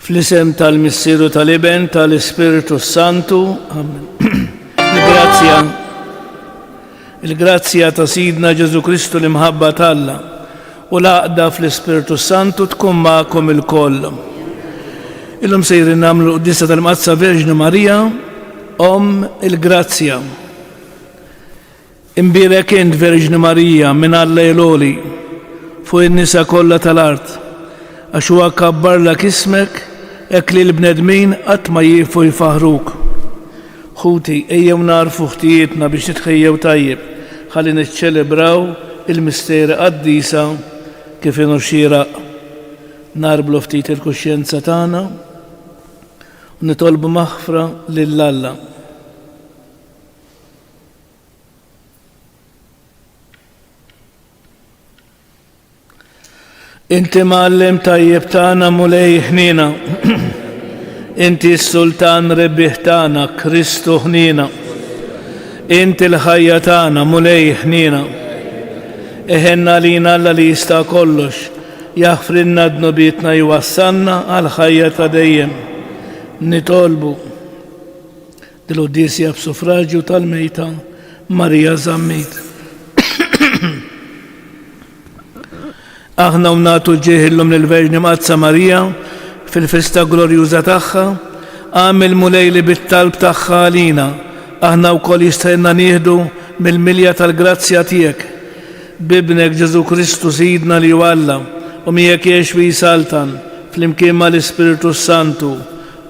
Fl-isem tal-Missieru tal-Iben tal-Ispiritu Santu. Amen. Il-grazzja ta' Sidna Ġesu Kristu l-imħabba t'Alla u l-għaqda fl-Ispiritu Santu tkun ma'kom il-koll. Illum sejrin nagħmlu l-Quddisa tal-Mqazza Verġni Marija, il-grazzja. Imbirek int Verġni Marija minn Alla jloli fuq in-nisa kollha tal-art, għax huwa kabbarlek ismek hekk li l-bnedmin qatt ma jieqfu jfaħruk. Ħuti, ejjew narfu ħtijietna biex nitħejjew tajjeb, ħalli niċċelebraw il-misteri qaddisa kif inhu xieraq. Narblu ftit il-kuxjenza tagħna u nitolbu maħfra lil Alla. Inti Mgħallem tajjeb tagħna mulej ħnina, Inti s-Sultan rebbieħ tagħna Kristu ħnina, Inti l-ħajja tagħna mulej ħnina. Eħenna lina Alla li jista' kollox, jaħfrilna d-nubietna jwassalna għal ħajja ta' dejjem. Nitolbu dil-Quddisja b'suffraġġju tal-Mejta Marija Żammit. Aħna nagħtu ġieħilhom lill-Verġni Mqazza Marija fil-festa glorjuża tagħha, għamil mulejli bit-talb tagħha għalina. Aħna wkoll jista'ilna nieħdu mill-milja tal-grazzja tiegħek b'ibnek Ġesu Kristu Sidna li huwa Alla u miegħek jgħix fi Saltan flimkien mal-Ispiritu Santu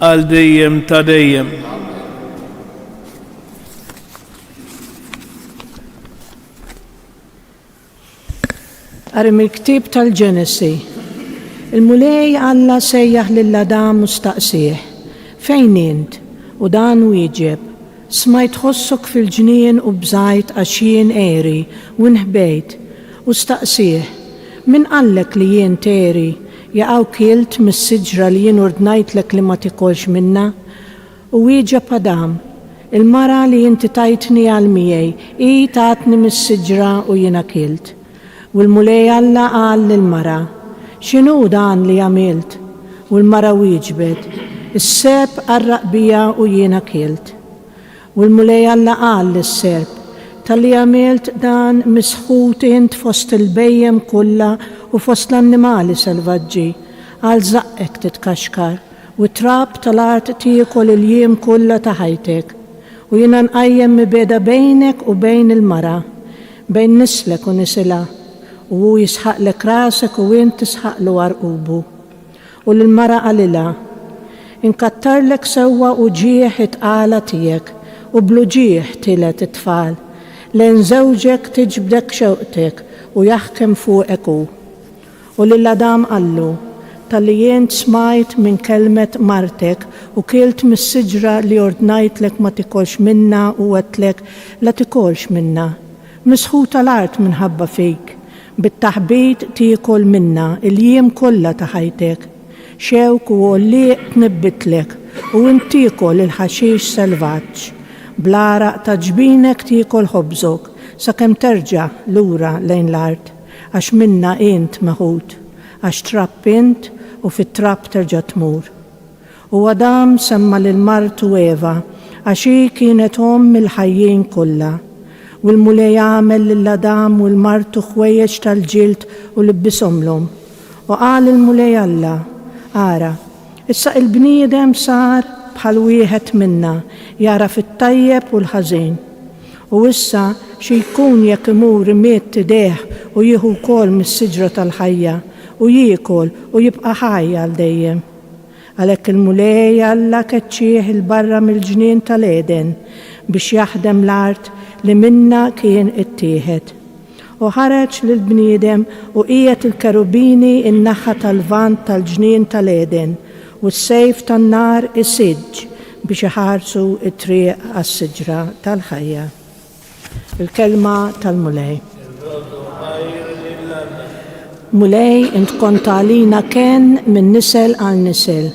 għal dejjem ta' dejjem. Arim il-ktib tal-Ġenesi. Il-mulej Alla sejjaħ lill-Adam u staqsih, fejn int? U dan wieġeb, smajt ħossok fil-ġnien u bżajt għax jien eri u nħbejt. U staqsih, min qallek li jien teri, jaqgħu kilt mis-siġra li jien ordnajtlek li ma tikolx minna? U wieġeb Adam, il-mara li inti tajtni għal miegħi, hi tatni mis-siġra u jiena kilt. U l-mulej Alla qal lill-mara, x'inhu dan li għamilt? U l-mara wieġbet, is-serb qarraq bija u jiena kilt. U l-mulej Alla qal lis-serb, tal-li għamilt dan misħut int fost il-bejjem kollha u fost l-annimali selvaġġi, għal zaqqek titkaxkar u trab tal-art tiekol il-jiem kollha ta' ħajtek. U jiena nqajjem mibeda bejnek u bejn il-mara, bejn nislek u nisilha, u hu jisħaqlek rasek u int tisħaqlu għarqubu. U l-mara qalilha, inkattarlek sewwa u ġieħ it-qala tiegħek u blu ġieħ tilet it-tfal, lejn żewġek tiġbdek xewqtek u jaħkem fuqek hu. U lill-Adam qallu, tal-li jien smajt minn kelmet martek u kilt mis-siġra li ordnajtlek ma tikolx minna u għetlek la tikolx minna. Misħu tal-art minħabba fik, bit-taħbit tiekol minna il-jiem kollha ta' ħajtek. Xewk u għolliq tnibbitlek u intikol il-ħaxix selvaġġ. Blaraq ta' ġbinek tikol ħobżok sakemm terġa' lura lejn l-art, għax minna int meħud, għax trapp int u fit-trapp terġa' tmur. U Adam semma lil-martu Eva għax hi kienet il-ħajjin kollha. U l-mulej għamel lill-Adam u l-martu ħwejjeġ tal-ġild u libbishomlhom. U qal il-mulej Alla, ara, issa il-bniedem sar bħal wieħed minna, jara fit-tajjeb u l-ħażin. U issa xi jkun jekk imur imiet idejh u jieħu wkoll mis-siġra tal-ħajja u jiekol u jibqa' ħaj għal dejjem. Għalhekk il-mulej Alla keċċih il-barra mill-ġnien tal-Eden biex jaħdem l-art li minna kien ittieħed. U ħareġ lill-bniedem u qiegħed il-kerubini in-naħa tal-vant tal-ġnien tal-Eden u s-sejf tan-nar isiġġ biex iħarsu it-triq għas-siġra tal-ħajja. Il-kelma tal-mulej. Mulej int kont għalina ken minn nisel għal nisel.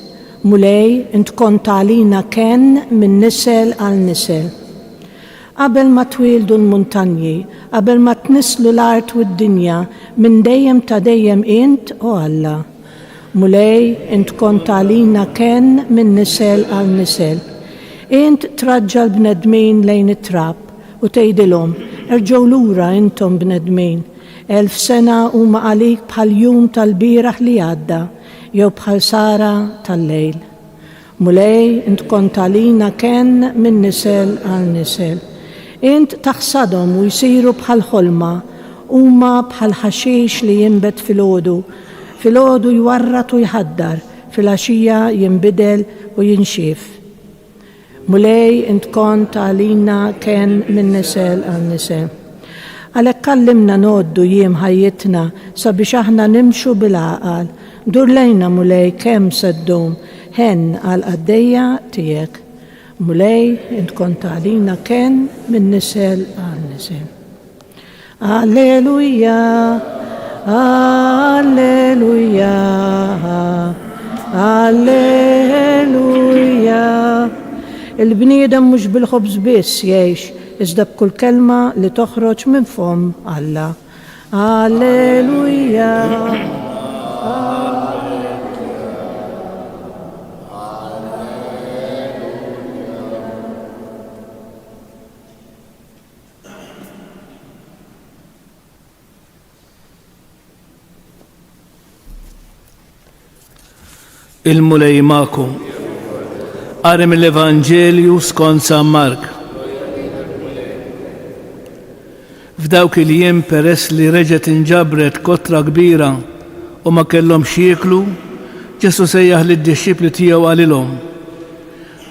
Mulej int kont għalina ken minn nisel għal nisel. Qabel ma twildu l-muntanji, qabel ma tnislu l-art u d-dinja, minn dejjem ta' dejjem int u Alla. Mulej int kont għalina ken minn nisel għal nisel. Int traġġa l-bnedmin lejn it-trapp u tgħidilhom, erġgħu lura intom bnedmin, 1000 sena huma għalik bħal jum tal-bieraħ li għadda, jew bħal sara tal-lejl. Mulej int kont għalina ken minn nisel għal nisel. Int taħsadhom u jsiru bħal ħolma, huma bħal ħaxix li jinbet fil-ħodu. Fil-ħodu jwarrat u jħaddar, fil-għaxija jinbidel u jinxif. Mulej int kont għalina ken minn nisel għal nisel. Għalhekk kallimna noddu jiem ħajjitna sabiex aħna nimxu bil-għaqal. Dur lejna mulej kemm seddum hen għal qaddejja tiegħek. Mulej int kont għalina ken minn nisel għal nisel. Alleluja, alleluja, alleluja. Il-bniedem mhux bil-ħobż biss jgħix, iżda b'kull kelma li toħroġ minn fom Alla. Alleluja. Il-mulej ma'kom. Qari mill-Evanġelju skont San Mark. F'dawk il-jiem peress li reġgħet inġabret kotra kbira u ma kellhomx jieklu, Ġesu sejjaħ lid-dixxipli tiegħu qalilhom: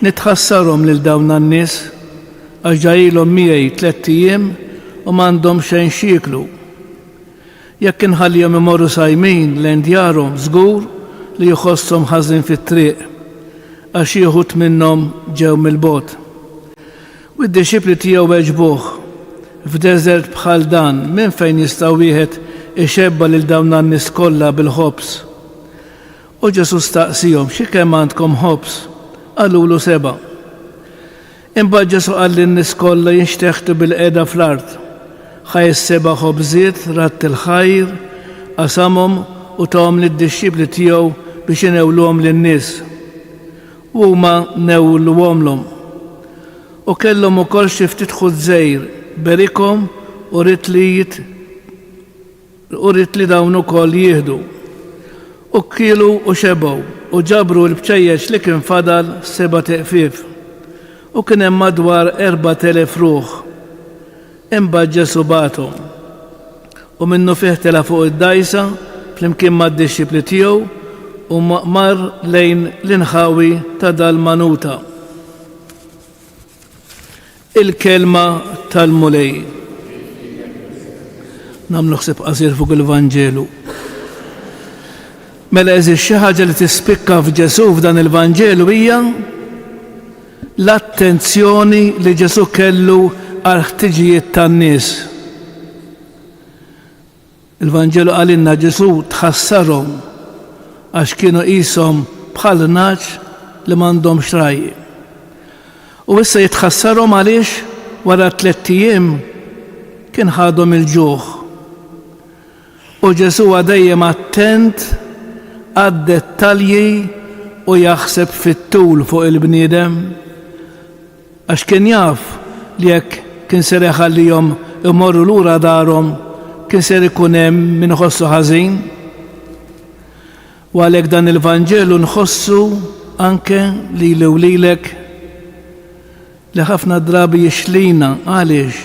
nitħassarhom lil dawn an-nies għax ġajilhom miegħi 3 ijiem u m'għandhomx xejn xieklu. Jekk inħallihom imorru sajmin lejn djarhom żgur li jħosshom ħażin fit-triq għax xi wħud minnhom ġew mill-bogħod. U d-dixxipli tiegħu weġbuh: f'deżert bħal dan minn fejn jista' wieħed ixebba lil dawn an-nies kollha bil-ħobs. U Ġesu staqsihom: xi kemm għandkom ħobs? Qalulu 7. Imbagħad Ġesu qal lin-nies kollha jinxteħtu bil-qiegħda fl-art. Ħaj 7 ħobżiet ratt il-ħajr, qasamhom u tawhom lid-dixxipli tiegħu biex inewluhom lin-nies. U huma newluhomlhom. U kellhom ukoll xi ftit ħud żgħir berikom u rrit li dawn ukoll jieħdu. U kielu u xebgħu u ġabru l-bċejjeġ li kien fadal 7 teqfief. U kien hemm madwar 4,000 ruħ. Imbagħad Ġesu bagħthom. U minnu fih tela fuq id-dajsa flimkien mad-dixxipli tiegħu u mar lejn l-inħawi ta' Dalmanuta. Il-kelma tal-mulej. Nagħmlu ħsieb qasir fuq il-Vanġelu. Mela eżis xi ħaġa li tispikka f'Ġesu f'dan il-Vanġelu hija l-attenzjoni li Ġesu kellu għal ħtiġijiet tan-nies. Il-Vanġelu għalinna Ġesu tħassarhom għax kienu qishom bħal naċ li m'għandhomx rajji. U issa jitħassarhom għaliex wara 3 ijiem kien ħadhom il-ġuħ. U Ġesu dejjem attent għad-dettalji u jaħseb fit-tul fuq il-bniedem għax kien jaf li jekk kien ser iħallihom imorru lura darhom kien ser ikun hemm min iħossu ħażin. U għalhekk dan il-Vanġelu nħossu anke lili u lilek li ħafna drabi jixlina għaliex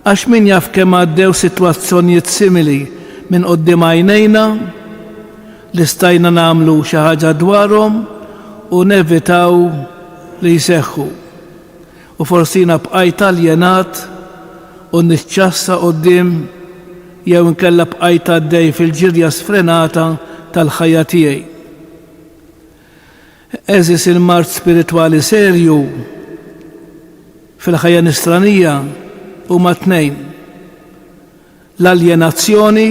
għax min jaf kemm għaddew sitwazzjonijiet simili minn quddiem għajnejna li stajna nagħmlu xi ħaġa dwarhom u nevitaw li jseħħu. U forsina bqajt aljenat u niċċassa quddiem jew inkella bqajt għaddej fil-ġirja sfrenata tal-ħajja tiegħi. Eżis il-mart spiritwali serju fil-ħajja nisranija huma 2: l-aljenazzjoni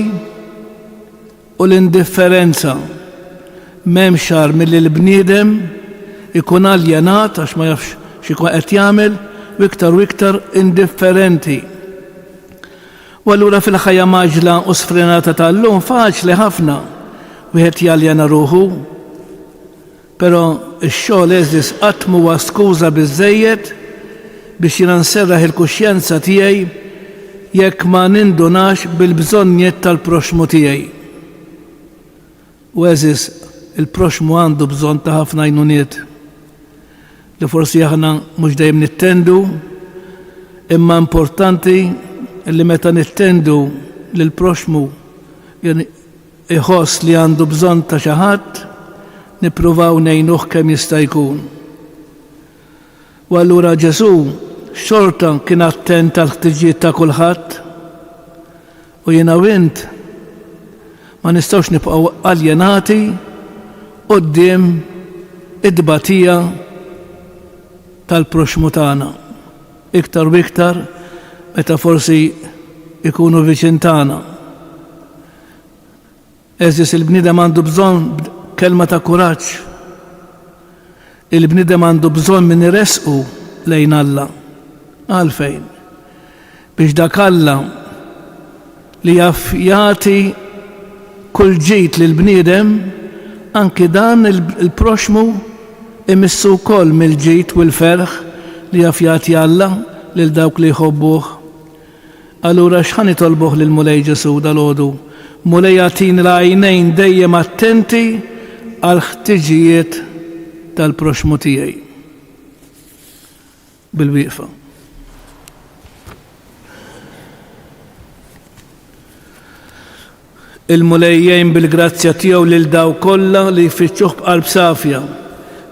u l-indifferenza. M'hemm xar milli l-bniedem ikun aljenat għax ma jafx x'ikun qed jagħmel u iktar indifferenti. U allura fil-ħajja maġla u sfrenata tal-lum faċli ħafna wieħed jaljena ruħu, però x-xogħol eżis qatt huwa skuża biżżejjed biex jiena nserraħ il-kuxjenza tiegħi jekk ma nindunax bil-bżonnijiet tal-proxmu tiegħi. U eżis il-proxmu għandu bżonn ta' ħafna għajnuniet li forsi aħna mhux dejjem nittendu, imma importanti li meta nittendu lill-proxmu iħoss li għandu bżonn ta' xi ħadd nippruvaw ngħinuh kemm jista' jkun. U allura Ġesu xorta kien attent għal ħtiġijiet ta' kulħadd u jiena u int ma nistgħux nibqgħu aljenati quddiem id-dbatija tal-proxmu tagħna. Iktar u iktar meta forsi ikunu viċin tagħna. Eżis il-bniedem għandu bżonn kelma ta' kuraġġ. Il-bniedem għandu bżonn min iresqu lejn Alla. Għalfejn? Biex dak Alla li jaf jagħti kull ġid lill-bniedem anki dan il-proxmu imissu wkoll mill-ġid u l-ferħ li jaf jagħti Alla lil dawk li jħobbuh. Allura x'ħan nitolbuh lill-Mulej Ġesu dalgħodu? Mulej jagħtini l-għajnejn dejjem attenti għal ħtiġijiet tal-proxmu tiegħi. Bil-wieqfa. Il-Mulej jgħin bil-grazzja tiegħu lil daw kollha li jfittxuh b'qalb safja.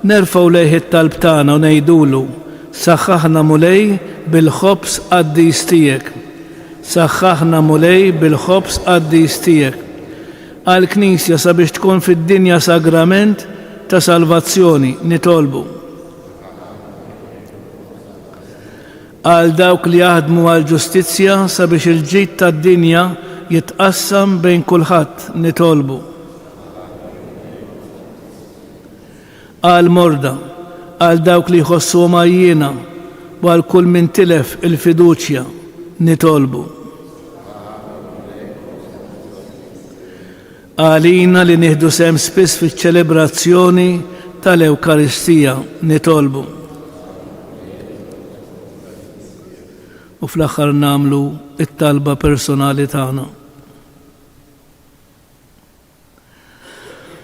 Nerfgħu lejh it-talb tagħna u ngħidulu saħħaħna Mulej bil-ħobs qaddis tiegħek. Saħħaħna Mulej bil-ħobs qaddis tiegħek. Għall-Knisja sabiex tkun fid-dinja sagrament ta' salvazzjoni nitolbu. Għal dawk li jaħdmu għal ġustizzja sabiex il-ġid tad-dinja jitqassam bejn kulħadd nitolbu. Għal morda, għal dawk li jħossuhom għajjina u għal kull min tilef il-fiduċja nitolbu. Għalina li nieħdu sehem spiss fiċ-ċelebrazzjoni tal-Ewkaristija nitolbu. u fl-aħħar nagħmlu it-talba personali tagħna.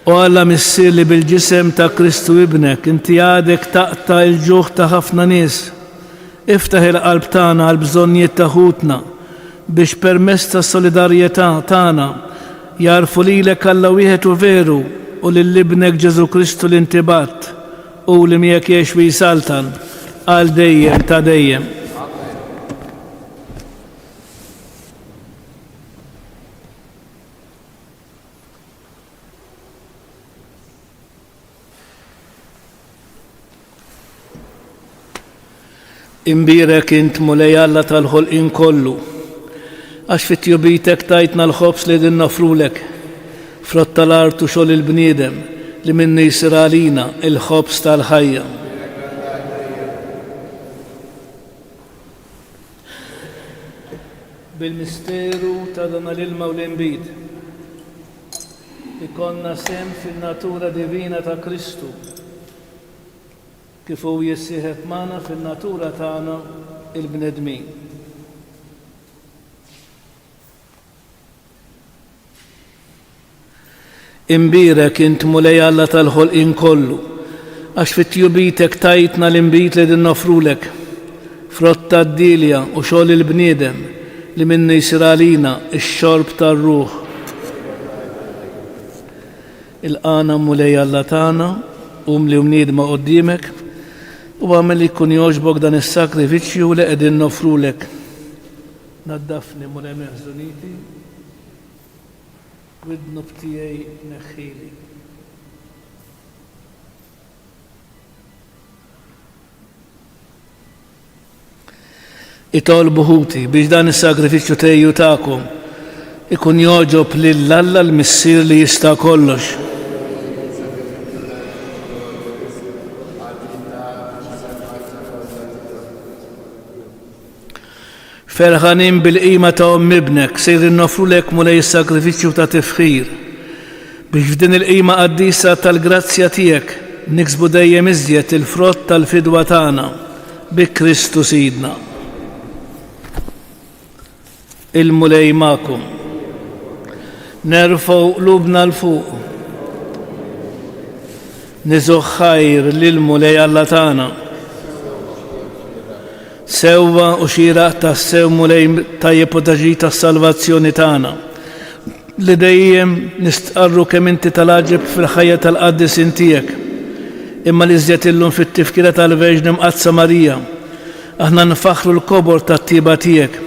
U Alla missier li bil-ġisem ta' Kristu ibnek inti għadek taqta' il-ġuħ ta' ħafna nies. Iftaħ il-qalb tagħna għal bżonnijiet ta' ħutna biex permezz ta' solidarjetà tagħna jarfu lilek Alla wieħed u veru u lill-ibnek Ġesu Kristu l-intibat u li miegħek jgħix wi saltan għal dejjem ta' dejjem. Imbirek int mulej Alla tal-ħolqien kollu, għax fit-tjubitek tajtna l-ħobs li din nofrulek, frott tal-art u xogħol il-bniedem li minni jsir għalina il-ħobs tal-ħajja. Bil-misteru ta' dan l-ilma u l-inbit ikonna sem fin-natura divina ta' Kristu kif hu jissieħeb magħna fin-natura tagħna il-bnedmin. Imbirek int mulej Alla tal-ħolqien kollu, għax fit-tjubitek tajtna l-inbit li din nofrulek, frott tad-dilja u xogħol il-bniedem li minni jsir għalina x-xorb tar-ruħ. Il-qana mulej Alla tagħna li mniedma qudiemek u għamel li kun jogħġbok dan is-sakrifiċċju li qegħdin nofrulek. Naddafni mulej meħżuniti widnub tiegħi neħħili. Itolbu ħuti biex dan is-sagrifiċċju tejju tagħkom ikun jogħġob lil Alla l-missier li jista' kollox. Ferħanin bil-qima ta' ibnek sejrin nofrulek mulej is-sagrifiċċju ta' tifħir biex f'din il-qima qaddisa tal-grazzja tiegħek niksbu dejjem iżjed il-frott tal-fidwa tagħna bi Kristu Sidna. Il-mulej magħkom. Nerfgħu qlubna l-fuq. Niżgħu ħajr lill-mulej Alla tagħna. Sewwa u xieraq tas-sew mulej tajjeb u taġi tas-salvazzjoni tagħna li dejjem nistqarru kemm inti tal-aġib fil-ħajja tal-qaddisin tiegħek imma li iżjed illum fit-tifkira tal-Verġni Mqazza Marija aħna nfaħru l-kobor tat-tieba tiegħek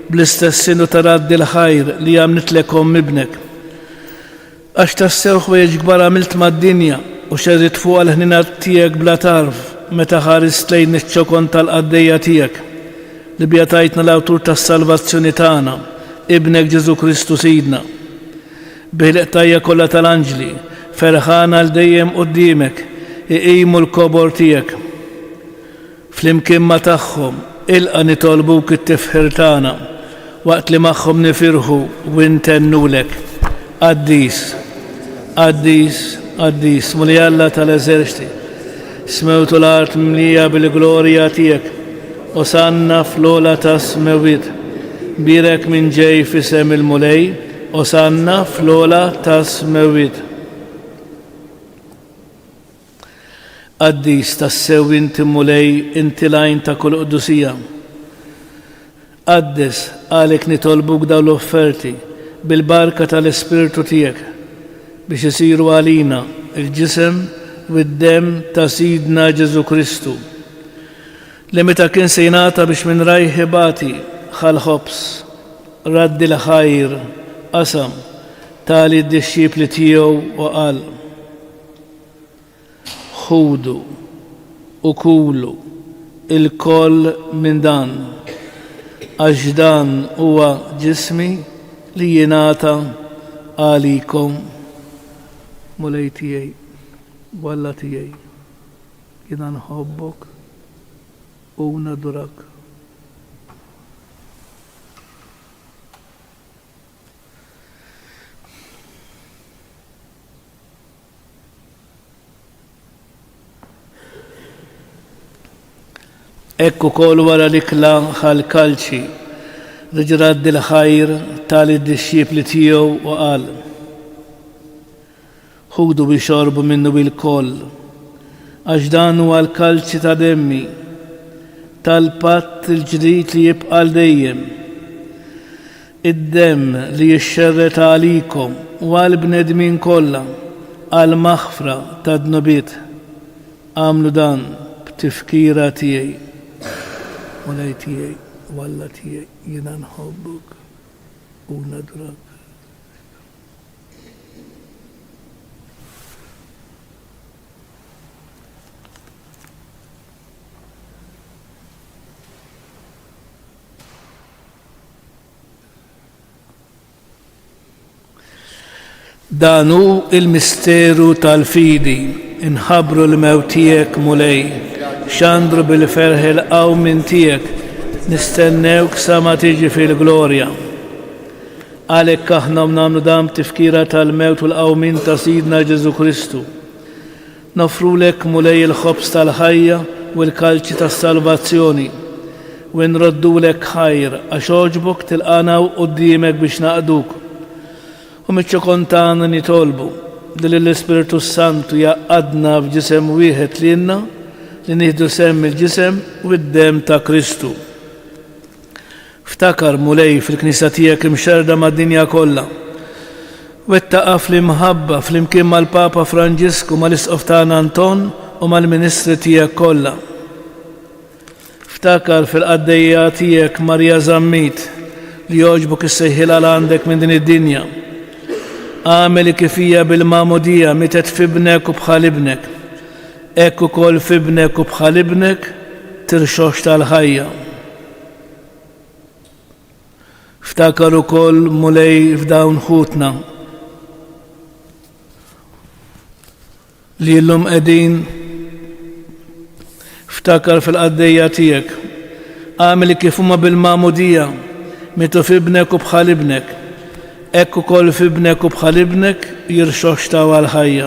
bl-istess sinu ta' raddi l-ħajr li għamlitlekom ibnek. Għax tassew ħwejjeġ kbar għamilt mad-dinja u xerrit fuq għal-ħninat tiegħek bla tarf meta ħarist lejn iċ-ċokon tal-qaddejja tiegħek li bija tajtna l-awtur tas-salvazzjoni tagħna, ibnek Ġesu Kristu Sidna. Bil-qtajja kollha tal-anġli, ferħana l dejjem quddiemek, iqimu l-kobor tiegħek. Flimkien ma' tagħhom ilqa' nitolbuk it-tifħir tagħna waqt li magħhom nifirħu u ntennulek. Qaddis, qaddis, qaddis, mulej Alla tal-eżerċiti. Smewtu l-art mlija bil-glorja tiegħek, osanna fl-ola ta' smewit. Birek minn ġej fisem il-mulej, osanna fl-ola ta' smewit. Qaddis tassew inti mulej inti lajn ta' kull qudusija. Qaddis għalek nitolbuk daw l-offerti bil-barka tal-Ispirtu tiegħek biex isiru għalina il-ġisem wid-dem ta' Sidna Ġesu Kristu li meta kien se jingħata biex minn rajħibati ħal-ħobs raddi l-ħajr qasam tali d-disċipli tiegħu u qal ħudu u kulu il-koll minn dan għax dan huwa ġismi li jingħata għalikom. Mulej tiegħi Walla tiegħi jiena nħobbok u nadurak. Ekku kol wara l-ikla ħal-kalċi riġrad dil-ħajr tal-disċipli tiegħu u qal: ħudu biex xorbu minnu bil-koll, għax dan huwa l-kalċi ta' demmi tal-patt il-ġdid li jibqa' dejjem. Id-demm li jixxerret għalikom u għall-bnedmin kollha għall-maħfra ta' dnobiet. Għamlu dan b'tifkira tiegħi. Mulej tiegħi walla tiegħi jiena nħobbok u nadrak. Dan hu il-misteru tal-fidi, inħabru l-mewt tiegħek mulej, xandru bil-ferħ il-qawmin tiegħek, nistennewk sa ma tiġi fil-glorja. Għalhekk aħna nagħmlu dan tifkira tal-mewt u l-qawmin ta' Sidna Ġesu Kristu. Nofrulek mulej il-ħobs tal-ħajja u l-kalċi tas-salvazzjoni u nroddulek ħajr għax oġbok tilqana quddiemek biex naqduk. U miċċu kontana nitolbu li l-Ispiritu Santu jaqadna f'ġisem wieħed lilna li nieħdu semm il-ġisem u d-dem ta' Kristu. Ftakar mulej fil-Knisja tiegħek imxerda mad-dinja kollha. Wettaqa fl-imħabba fl-imkien mal-Papa Franġisku mal-Isqof tagħna Anton u mal-Ministri tiegħek kollha. Ftakar fil-qaddejja tiegħek Marja Żammit li jogħġbok issejħilha għandek minn din id-dinja. Għameli kif hija bil-mamudija mitet f'ibnek u bħal ibnek. Hekk ukoll f'ibnek u bħal ibnek tirxox tal-ħajja. Ftakar ukoll mulej f'dawn ħutna li llum qegħdin. Ftakar fil-qaddejja tiegħek. Għameli kif huma bil-mamudija mitu f'ibnek u bħal ibnek. Hekk ukoll f'ibnek u bħal ibnek jirxox taw għal-ħajja.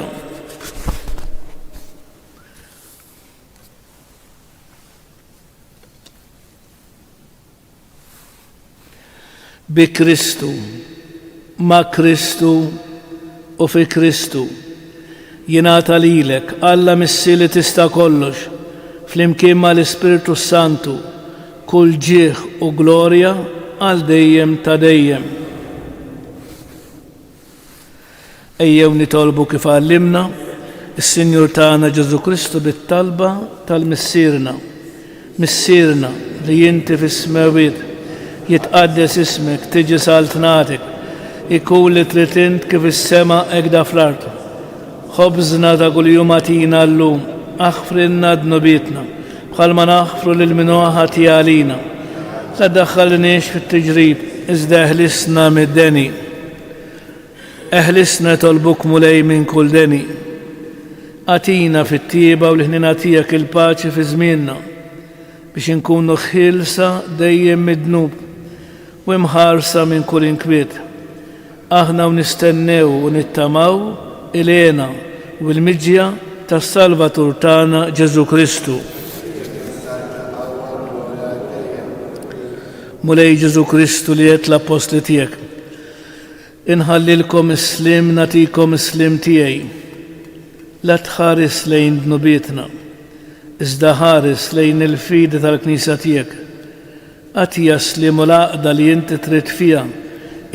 Bi Kristu, ma' Kristu u fi Kristu jingħata lilek Alla missi li tista' kollox flimkien mal-Ispiritu Santu kull ġieħ u glorja għal dejjem ta' dejjem. Ejjew nitolbu kif għallimna is-Sinjur tagħna Ġesu Kristu bit-talba tal-missierna. Missierna li inti fis-smawiet jitqaddes ismek, tiġi saltnatek, ikun li trid int kif is-sema hekk da fl-ard. Ħobżna ta' kuljum atina llum, aħfrilna dnobietna, bħalma naħfru lil min ħati għalina. La ddaħħalniex fit-tiġrib, iżda eħlisna mid-deni. Eħlisna tolbuk mulej minn kull deni. Atina fit-tieba u l-ħnina tiegħek il-paċi fi żmienna biex inkunu ħilsa dejjem mid-dnub u imħarsa minn kull inkwiet. Aħna nistennew u nittamaw ilena u l-miġja tas-Salvatur tagħna Ġesu Kristu. Mulej Ġesu Kristu li qed l-apostli tiegħek. Inħallilkom is-slim natikom is-slim tiegħi. La tħares lejn dnubietna, iżda ħares lejn il-fidi tal-Knisja tiegħek. Għatija slim u l-għaqda li inti trid fiha,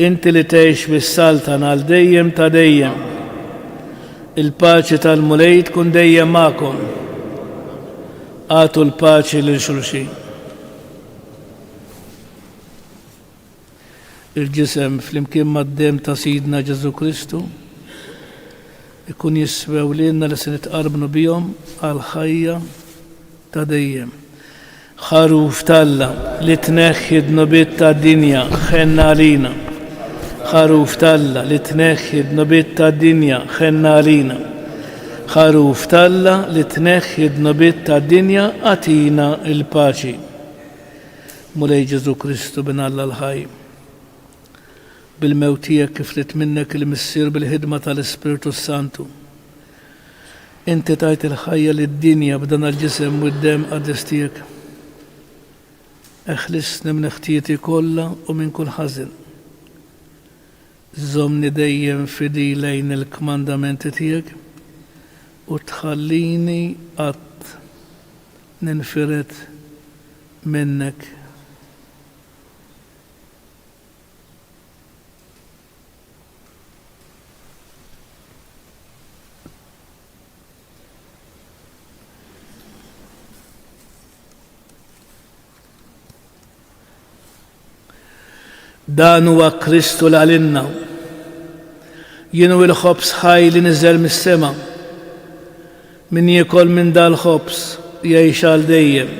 inti li tgħix bis-saltan għal dejjem ta' dejjem. Il-paċi tal-mulej tkun dejjem magħkom. Għatu l-paċi lil xulxin. Il-ġisem fl-imkien mad-dem ta' Sidna Ġesu Kristu ikun jiswew lilna li se nitqarbnu bihom għal ħajja ta' dejjem. Ħaruf talla li tneħħi d-nobiet ta' dinja ħenna għalina. Ħaruf talla li tneħħi d-nobiet ta' dinja ħenna għalina. Ħaruf talla li tneħħi d-nobiet ta' dinja għatina il-paċi. Mulej Ġesu Kristu bin Alla l-ħaj. Bil-mewtija kif rid minnek il-missier bil-ħidma tal-Ispiritu Santu. Inti tajt il-ħajja lid-dinja b'dan il-ġisem u d-dem qaddes tiegħek. اخلصني من خطيتي كلها ومن كل حزن. زمني دايم في دي لين الكماندامنت تيك وتخليني ننفرد منك. Dan huwa Kristu li għalinna. Jienu il-ħobs ħaj li niżel mis-sema. Min jiekol minn dal-ħobs jgħix għal dejjem.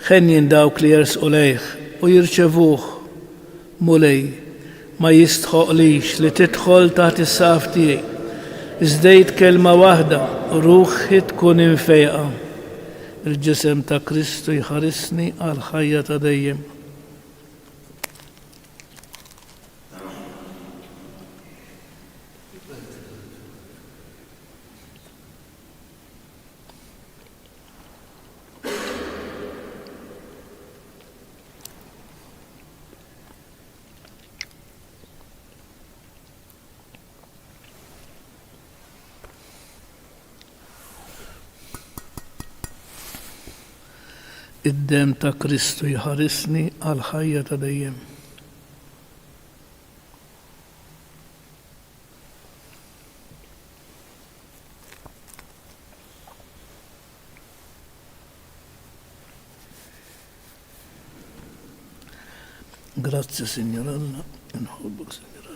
Ħenjin dawk li jersqu lejh u jirċevuh mulej ma jistħoqlix li tidħol taħt is-saf tiegħi. Iżdejt kelma waħda ruħi tkun infejqa. Il-ġisem ta' Kristu jħarisni għal ħajja ta' dejjem. Id-dem ta' Kristu jħarisni għal ħajja ta' dejjem. Grazie, Signor Allah, nħobbok, Signor Allah.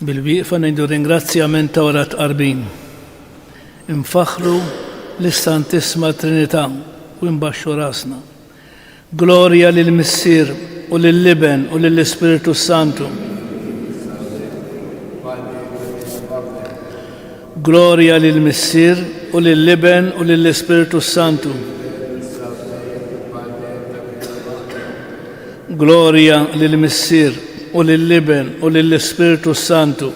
Bil-wieqfa ngħidu ringrazzjament ta' wara tqarbin. Infaħru l-Istantissima Trinità u nbaxxu rasna. Glorja lill-Missier u lill-Liben u lill-Ispiritu Santu. Glorja lill-Missier u lill-Liben u lill-Ispiritu Santu. Glorja lill-Missier u lill-Iben u lill-Ispiritu Santu.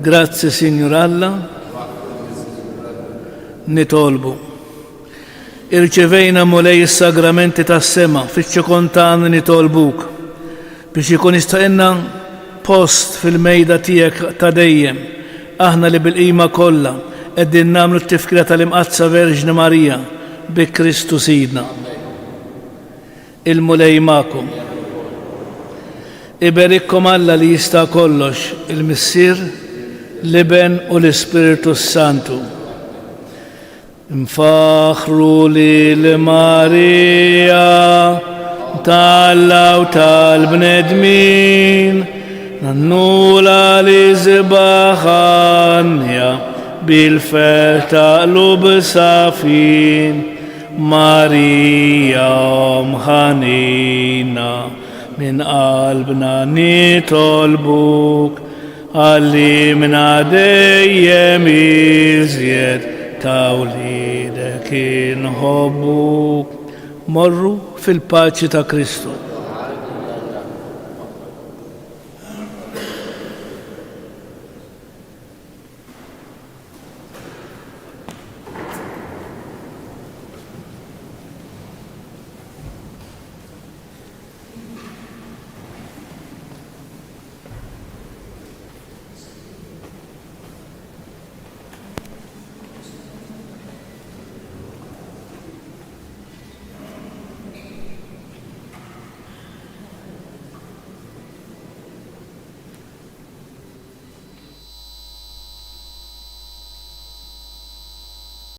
Grazzi Signor Alla, nitolbu. Irċevejna mulej is-sagramenti tas-sema fiċ-ċikontan nitolbuk biex ikun jistaqilna post fil-mejda tiegħek ta' dejjem. Aħna li bil-qima kollha qegħdin nagħmlu t-tifkira tal-Imqazza Verġni Marija bi Kristu Sidna. Il-mulej magħkom. Iberikkom Alla li jista' kollox, il-Missier, l-Iben u l-Ispiritu Santu. Nfaħru li l-Marija tal-Alla u tal-bnedmin, nannula li zibaħanja bil-fer taqlub safin, Marija mħanina min qalbna nitolbuk, għallimna dejjem iżjed ta' wlidek inħobbuk. Morru fil-paċi ta' Kristu.